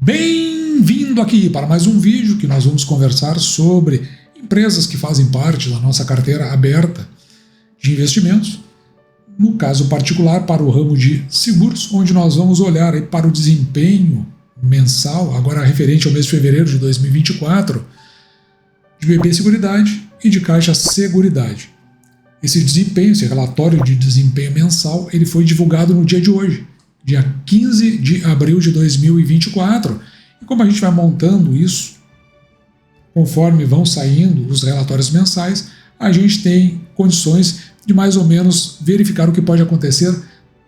Bem-vindo aqui para mais um vídeo que nós vamos conversar sobre empresas que fazem parte da nossa carteira aberta de investimentos, no caso particular para o ramo de seguros, onde nós vamos olhar aí para o desempenho mensal, agora referente ao mês de fevereiro de 2024, de BB Seguridade e de Caixa Seguridade. Esse desempenho, esse relatório de desempenho mensal, ele foi divulgado no dia de hoje, dia 15 de abril de 2024. E como a gente vai montando isso, conforme vão saindo os relatórios mensais, a gente tem condições de mais ou menos verificar o que pode acontecer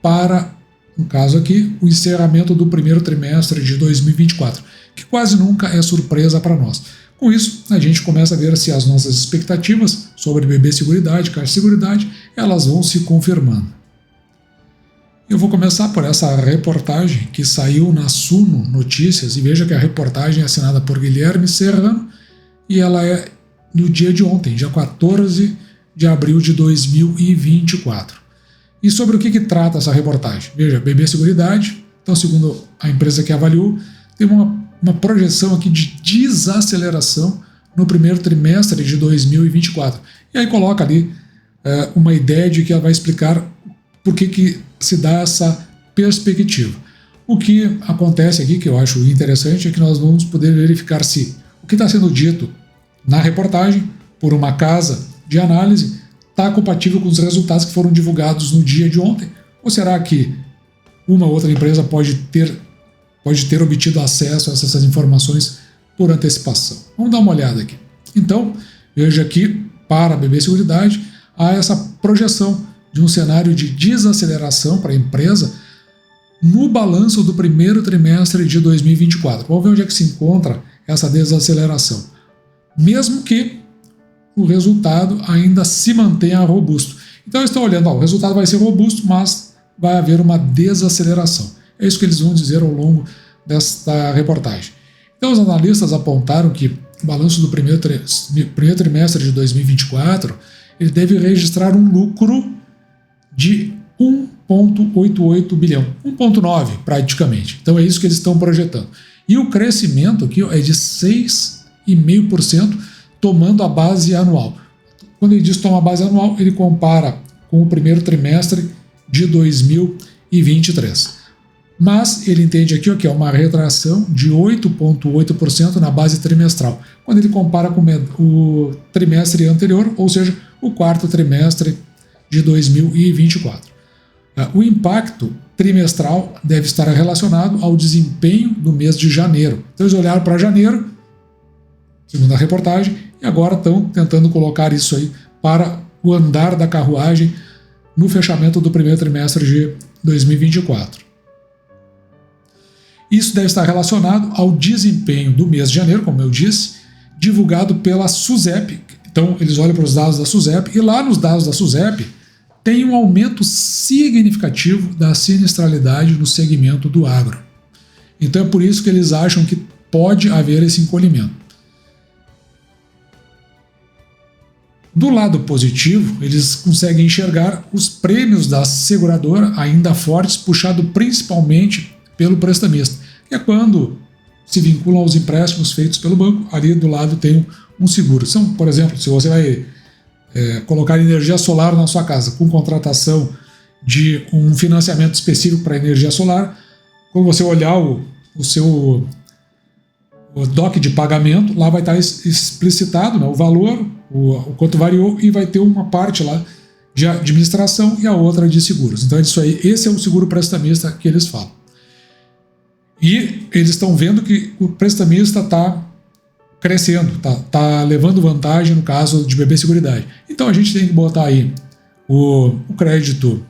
para, no caso aqui, o encerramento do primeiro trimestre de 2024, que quase nunca é surpresa para nós. Com isso, a gente começa a ver se as nossas expectativas sobre BB Seguridade, Caixa Seguridade, elas vão se confirmando. Eu vou começar por essa reportagem que saiu na Suno Notícias, e veja que a reportagem é assinada por Guilherme Serrano e ela é no dia de ontem, dia 14 de abril de 2024. E sobre o que trata essa reportagem? Veja, BB Seguridade, então segundo a empresa que avaliou, tem uma projeção aqui de desaceleração no primeiro trimestre de 2024. E aí coloca ali uma ideia de que ela vai explicar por que se dá essa perspectiva. O que acontece aqui, que eu acho interessante, é que nós vamos poder verificar se o que está sendo dito na reportagem por uma casa de análise está compatível com os resultados que foram divulgados no dia de ontem, ou será que uma outra empresa pode ter obtido acesso a essas informações por antecipação. Vamos dar uma olhada aqui. Então, veja aqui, para a BB Seguridade, há essa projeção de um cenário de desaceleração para a empresa no balanço do primeiro trimestre de 2024. Vamos ver onde é que se encontra essa desaceleração. Mesmo que o resultado ainda se mantenha robusto. Então, eles estão olhando, o resultado vai ser robusto, mas vai haver uma desaceleração. É isso que eles vão dizer ao longo desta reportagem. Então, os analistas apontaram que o balanço do primeiro trimestre de 2024 ele deve registrar um lucro de 1,88 bilhão, 1,9 praticamente. Então, é isso que eles estão projetando. E o crescimento aqui é de 6,5%, tomando a base anual. Quando ele diz toma a base anual, ele compara com o primeiro trimestre de 2023. Mas ele entende aqui que é uma retração de 8,8% na base trimestral, quando ele compara com o trimestre anterior, ou seja, o quarto trimestre de 2024. O impacto trimestral deve estar relacionado ao desempenho do mês de janeiro. Então eles olharam para janeiro, segundo a reportagem, e agora estão tentando colocar isso aí para o andar da carruagem no fechamento do primeiro trimestre de 2024. Isso deve estar relacionado ao desempenho do mês de janeiro, como eu disse, divulgado pela SUSEP. Então, eles olham para os dados da SUSEP, e lá nos dados da SUSEP tem um aumento significativo da sinistralidade no segmento do agro. Então, é por isso que eles acham que pode haver esse encolhimento. Do lado positivo, eles conseguem enxergar os prêmios da seguradora ainda fortes, puxado principalmente pelo prestamista, que é quando se vinculam aos empréstimos feitos pelo banco. Ali do lado tem um seguro. Então, por exemplo, se você vai colocar energia solar na sua casa com contratação de um financiamento específico para energia solar, quando você olhar o seu DOC de pagamento, lá vai estar explicitado, né, o valor, o quanto variou, e vai ter uma parte lá de administração e a outra de seguros. Então, isso aí, esse é o seguro prestamista que eles falam. E eles estão vendo que o prestamista está crescendo, está levando vantagem no caso de BB Seguridade. Então a gente tem que botar aí o crédito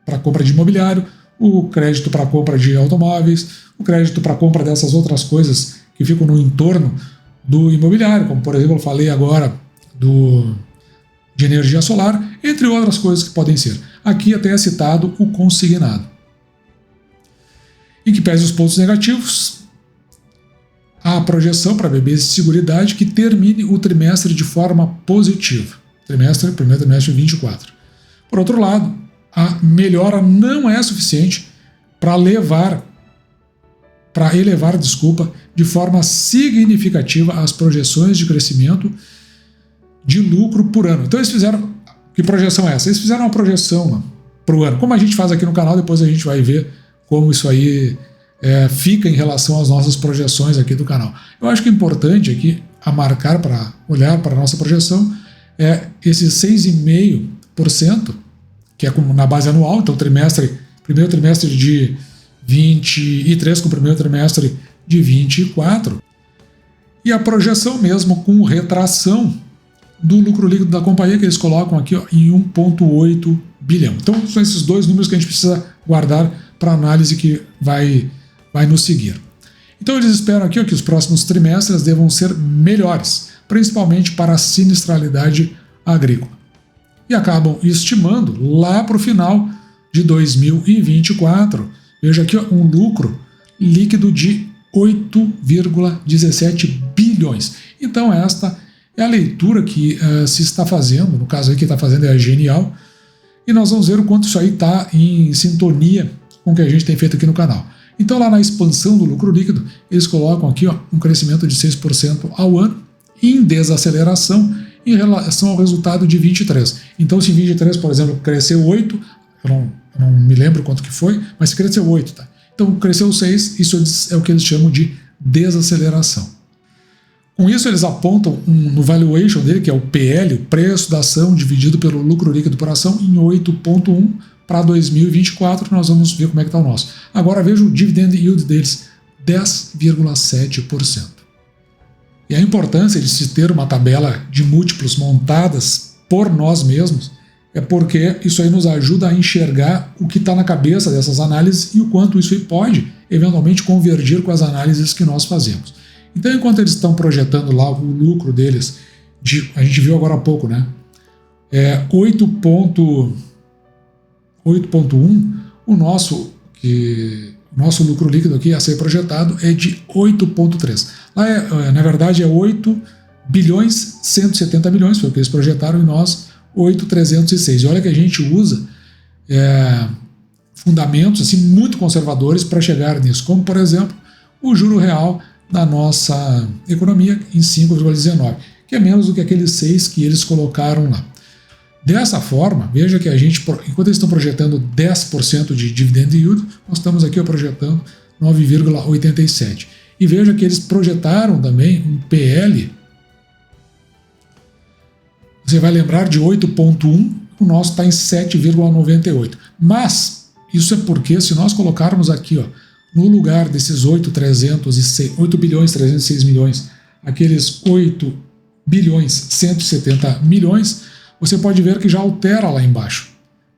para compra de imobiliário, o crédito para compra de automóveis, o crédito para compra dessas outras coisas que ficam no entorno do imobiliário, como por exemplo eu falei agora de energia solar, entre outras coisas que podem ser. Aqui até é citado o consignado. Em que pese os pontos negativos, há a projeção para BB Seguridade que termine o trimestre de forma positiva. Primeiro trimestre de 24. Por outro lado, a melhora não é suficiente para levar para elevar, de forma significativa as projeções de crescimento de lucro por ano. Então eles fizeram, que projeção é essa? Eles fizeram uma projeção para o ano. Como a gente faz aqui no canal, depois a gente vai ver como isso aí fica em relação às nossas projeções aqui do canal. Eu acho que é importante aqui a marcar para olhar para a nossa projeção esses 6,5%, que é como na base anual, então primeiro trimestre de 23 com o primeiro trimestre de 24, e a projeção mesmo com retração do lucro líquido da companhia, que eles colocam aqui em 1,8 bilhão. Então são esses dois números que a gente precisa guardar para a análise que vai nos seguir. Então eles esperam aqui que os próximos trimestres devam ser melhores, principalmente para a sinistralidade agrícola. E acabam estimando lá para o final de 2024, veja aqui um lucro líquido de 8,17 bilhões. Então esta é a leitura que se está fazendo, no caso aí que está fazendo é a Genial, e nós vamos ver o quanto isso aí está em sintonia com o que a gente tem feito aqui no canal. Então lá na expansão do lucro líquido, eles colocam aqui um crescimento de 6% ao ano, em desaceleração em relação ao resultado de 23. Então se em 23, por exemplo, cresceu 8, eu não me lembro quanto que foi, mas cresceu 8, tá? Então cresceu 6, isso é o que eles chamam de desaceleração. Com isso eles apontam no valuation dele, que é o PL, o preço da ação dividido pelo lucro líquido por ação, em 8,1 para 2024, nós vamos ver como é que está o nosso. Agora veja o dividend yield deles, 10,7%. E a importância de se ter uma tabela de múltiplos montadas por nós mesmos é porque isso aí nos ajuda a enxergar o que está na cabeça dessas análises e o quanto isso aí pode eventualmente convergir com as análises que nós fazemos. Então, enquanto eles estão projetando lá o lucro deles, a gente viu agora há pouco, né? 8,1, o nosso lucro líquido aqui a ser projetado é de 8,3. Lá, na verdade, é 8 bilhões 170 milhões, foi o que eles projetaram, e nós 8,306. E olha que a gente usa fundamentos assim, muito conservadores para chegar nisso, como, por exemplo, o juro real da nossa economia em 5,19, que é menos do que aqueles 6 que eles colocaram lá. Dessa forma, veja que a gente, enquanto eles estão projetando 10% de dividend yield, nós estamos aqui projetando 9,87. E veja que eles projetaram também um PL, você vai lembrar, de 8,1, o nosso está em 7,98. Mas isso é porque se nós colocarmos aqui, no lugar desses 8 bilhões 306 milhões, aqueles 8 bilhões 170 milhões, você pode ver que já altera lá embaixo,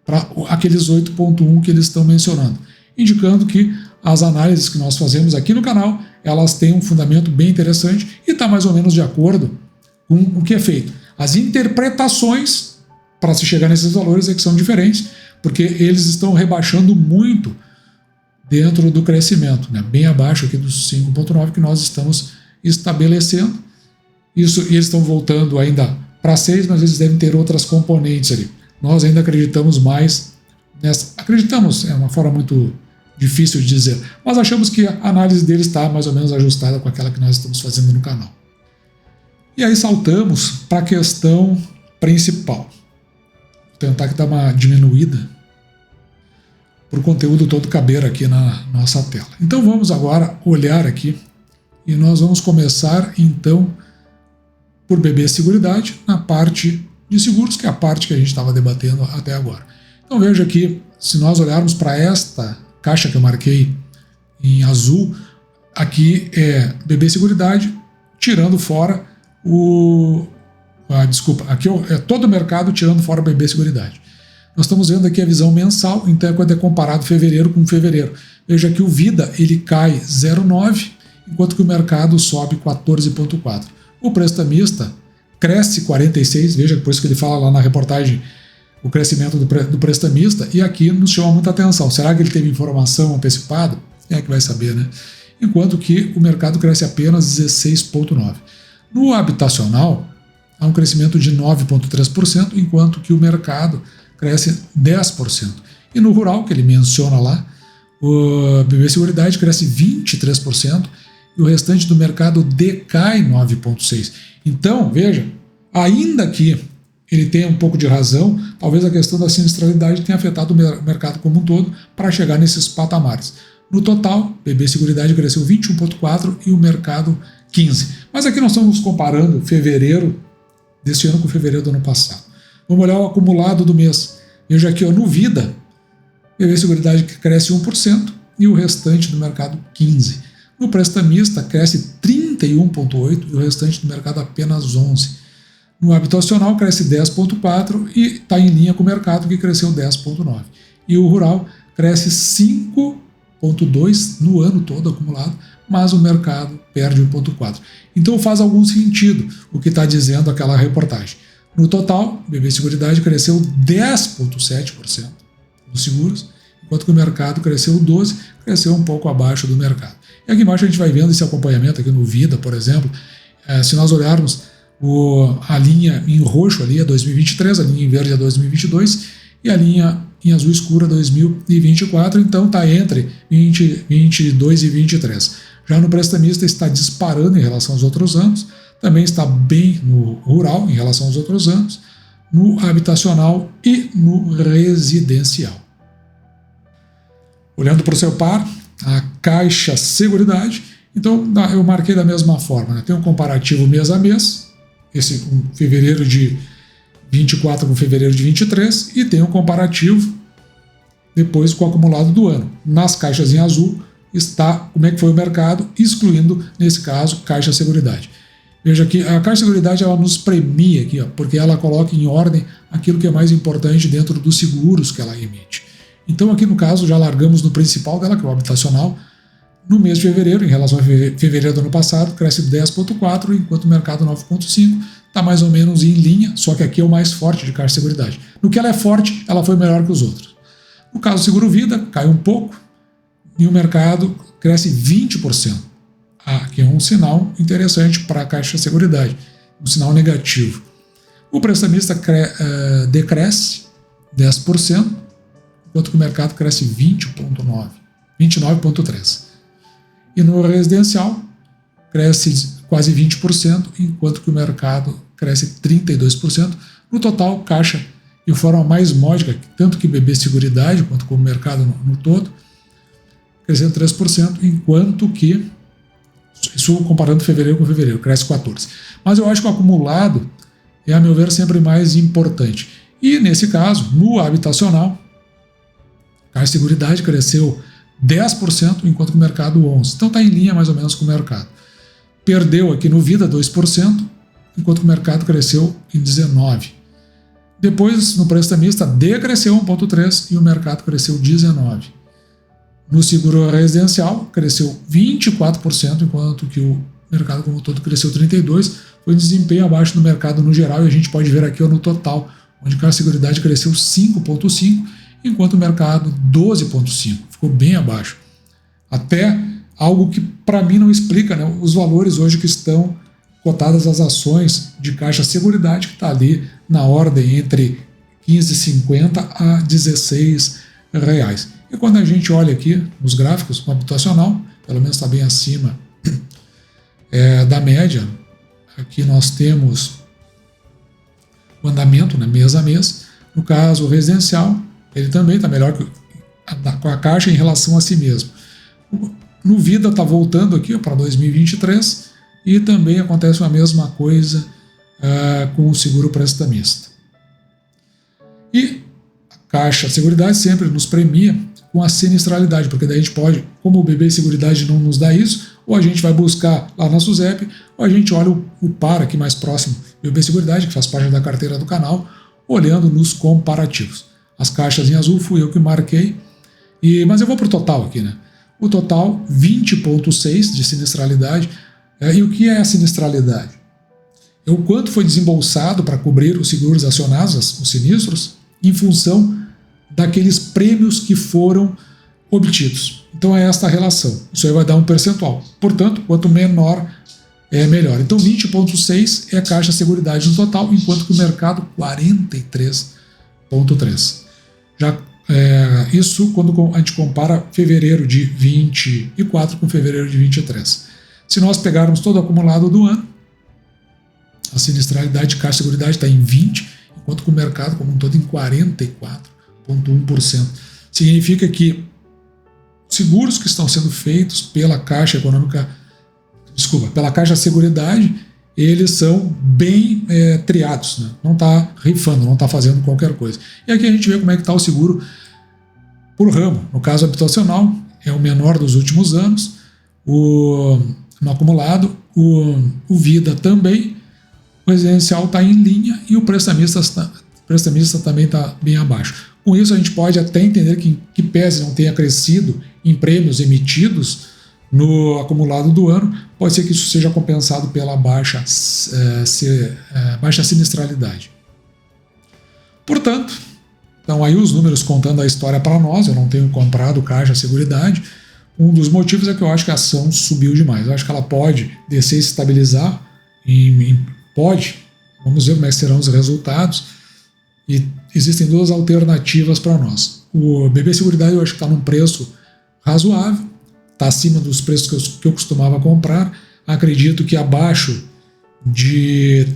para aqueles 8,1 que eles estão mencionando, indicando que as análises que nós fazemos aqui no canal, elas têm um fundamento bem interessante e está mais ou menos de acordo com o que é feito. As interpretações para se chegar nesses valores é que são diferentes, porque eles estão rebaixando muito dentro do crescimento, né? Bem abaixo aqui dos 5,9 que nós estamos estabelecendo. Isso, e eles estão voltando ainda para 6, mas eles devem ter outras componentes ali. Nós ainda acreditamos mais nessa. Acreditamos, é uma forma muito difícil de dizer, mas achamos que a análise deles está mais ou menos ajustada com aquela que nós estamos fazendo no canal. E aí saltamos para a questão principal. Vou tentar aqui dar uma diminuída para o conteúdo todo caber aqui na nossa tela. Então vamos agora olhar aqui e nós vamos começar então por BB Seguridade na parte de seguros, que é a parte que a gente estava debatendo até agora. Então veja aqui, se nós olharmos para esta caixa que eu marquei em azul, aqui é BB Seguridade, tirando fora aqui é todo o mercado tirando fora o BB Seguridade. Nós estamos vendo aqui a visão mensal, então é quando é comparado fevereiro com fevereiro. Veja que o Vida ele cai 0,9, enquanto que o mercado sobe 14,4. O prestamista cresce 46, veja por isso que ele fala lá na reportagem o crescimento do prestamista, e aqui nos chama muita atenção. Será que ele teve informação antecipada? Quem é que vai saber, né? Enquanto que o mercado cresce apenas 16,9. No habitacional, há um crescimento de 9,3%, enquanto que o mercado cresce 10%. E no rural, que ele menciona lá, O BB Seguridade cresce 23% e o restante do mercado decai 9,6%. Então, veja, ainda que ele tenha um pouco de razão, talvez a questão da sinistralidade tenha afetado o mercado como um todo para chegar nesses patamares. No total, BB Seguridade cresceu 21,4% e o mercado 15%. Mas aqui nós estamos comparando fevereiro deste ano com fevereiro do ano passado. Vamos olhar o acumulado do mês. Veja aqui, no Vida, BB Seguridade cresce 1% e o restante do mercado 15%. No Prestamista cresce 31,8% e o restante do mercado apenas 11%. No Habitacional cresce 10,4% e está em linha com o mercado, que cresceu 10,9%. E o Rural cresce 5,2% no ano todo acumulado, mas o mercado perde 1,4%. Então faz algum sentido o que está dizendo aquela reportagem. No total, BB Seguridade cresceu 10,7% nos seguros, enquanto que o mercado cresceu 12%, cresceu um pouco abaixo do mercado. E aqui embaixo a gente vai vendo esse acompanhamento aqui no Vida, por exemplo. Se nós olharmos a linha em roxo ali é 2023, a linha em verde é 2022 e a linha em azul escura 2024, então está entre 22 e 23. Já no Prestamista está disparando em relação aos outros anos, também está bem no Rural em relação aos outros anos, no Habitacional e no Residencial. Olhando para o seu par, a Caixa Seguridade, então eu marquei da mesma forma, né? Tem um comparativo mês a mês, esse fevereiro de 24 com fevereiro de 23, e tem um comparativo depois com o acumulado do ano. Nas caixas em azul está como é que foi o mercado, excluindo, nesse caso, Caixa Seguridade. Veja aqui, a Caixa Seguridade ela nos premia aqui, porque ela coloca em ordem aquilo que é mais importante dentro dos seguros que ela emite. Então aqui no caso já largamos no principal dela, que é o Habitacional. No mês de fevereiro, em relação a fevereiro do ano passado, cresce 10,4%, enquanto o mercado 9,5%, está mais ou menos em linha, só que aqui é o mais forte de Caixa Seguridade. No que ela é forte, ela foi melhor que os outros. No caso Seguro Vida, cai um pouco e o mercado cresce 20%, que é um sinal interessante para a Caixa Seguridade, um sinal negativo. O Prestamista decresce 10%, enquanto que o mercado cresce 29,3%. E no Residencial cresce quase 20%, enquanto que o mercado cresce 32%. No total, Caixa, de forma mais módica, tanto que BB Seguridade quanto como o mercado no todo, crescendo 3%, enquanto que, isso comparando fevereiro com fevereiro, cresce 14%. Mas eu acho que o acumulado é, a meu ver, sempre mais importante. E, nesse caso, no Habitacional, Caixa Seguridade cresceu 10%, enquanto que o mercado 11%. Então está em linha mais ou menos com o mercado. Perdeu aqui no Vida 2%, enquanto que o mercado cresceu em 19%. Depois, no Prestamista, decresceu 1,3% e o mercado cresceu 19%. No Seguro Residencial, cresceu 24%, enquanto que o mercado como um todo cresceu 32%. Foi um desempenho abaixo do mercado no geral e a gente pode ver aqui no total, onde a Caixa Seguridade cresceu 5,5%, enquanto o mercado 12,5%, ficou bem abaixo. Até algo que para mim não explica, né, os valores hoje que estão cotadas as ações de Caixa Seguridade, que está ali na ordem entre R$ 15,50 a R$ 16. E quando a gente olha aqui nos gráficos, no Habitacional, pelo menos está bem acima da média, aqui nós temos o andamento, né, mês a mês. No caso, o Residencial, ele também está melhor com a Caixa em relação a si mesmo. No Vida está voltando aqui para 2023 e também acontece a mesma coisa com o Seguro Prestamista. E a Caixa Seguridade sempre nos premia com a sinistralidade, porque daí a gente pode, como o BB Seguridade não nos dá isso, ou a gente vai buscar lá na SUSEP, ou a gente olha o par aqui mais próximo, BB Seguridade, que faz parte da carteira do canal, olhando nos comparativos. As caixas em azul fui eu que marquei, mas eu vou para o total aqui, né? O total 20,6 de sinistralidade. E o que é a sinistralidade? É o quanto foi desembolsado para cobrir os seguros acionados, os sinistros, em função daqueles prêmios que foram obtidos. Então é esta a relação. Isso aí vai dar um percentual. Portanto, quanto menor, é melhor. Então 20,6 é a Caixa Seguridade no total, enquanto que o mercado 43,3. Já Isso quando a gente compara fevereiro de 24 com fevereiro de 23. Se nós pegarmos todo o acumulado do ano, a sinistralidade de Caixa Seguridade está em 20%, enquanto que o mercado como um todo em 44,1%. Significa que seguros que estão sendo feitos pela Caixa Seguridade, eles são bem triados, né? Não está rifando, não está fazendo qualquer coisa. E aqui a gente vê como é que está o seguro por ramo. No caso habitacional, é o menor dos últimos anos, no acumulado, o Vida também, o residencial está em linha e o prestamista também está bem abaixo. Com isso a gente pode até entender que pese não tenha crescido em prêmios emitidos no acumulado do ano, pode ser que isso seja compensado pela baixa sinistralidade. Portanto, então aí os números contando a história para nós, eu não tenho comprado Caixa Seguridade. Um dos motivos é que eu acho que a ação subiu demais. Eu acho que ela pode descer e se estabilizar, pode, vamos ver como é que serão os resultados, e existem duas alternativas para nós. O BB Seguridade eu acho que está num preço razoável, está acima dos preços que eu costumava comprar. Acredito que abaixo de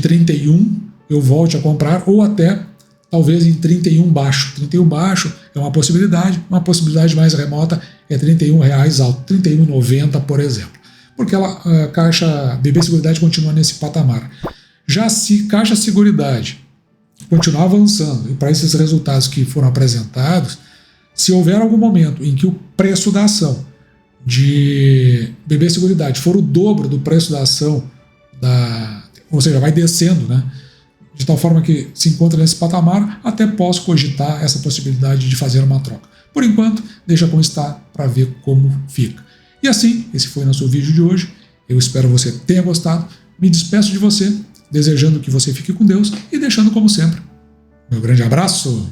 31 eu volte a comprar, ou até talvez em 31 baixo. 31 baixo é uma possibilidade mais remota é R$31 alto, R$31,90 por exemplo. Porque a Caixa BB Seguridade continua nesse patamar. Já se Caixa Seguridade continuar avançando, e para esses resultados que foram apresentados, se houver algum momento em que o preço da ação de BB Seguridade for o dobro do preço da ação, ou seja, vai descendo, né, de tal forma que se encontra nesse patamar, até posso cogitar essa possibilidade de fazer uma troca. Por enquanto, deixa como está para ver como fica. E assim, esse foi o nosso vídeo de hoje. Eu espero que você tenha gostado. Me despeço de você, desejando que você fique com Deus e deixando, como sempre, meu grande abraço.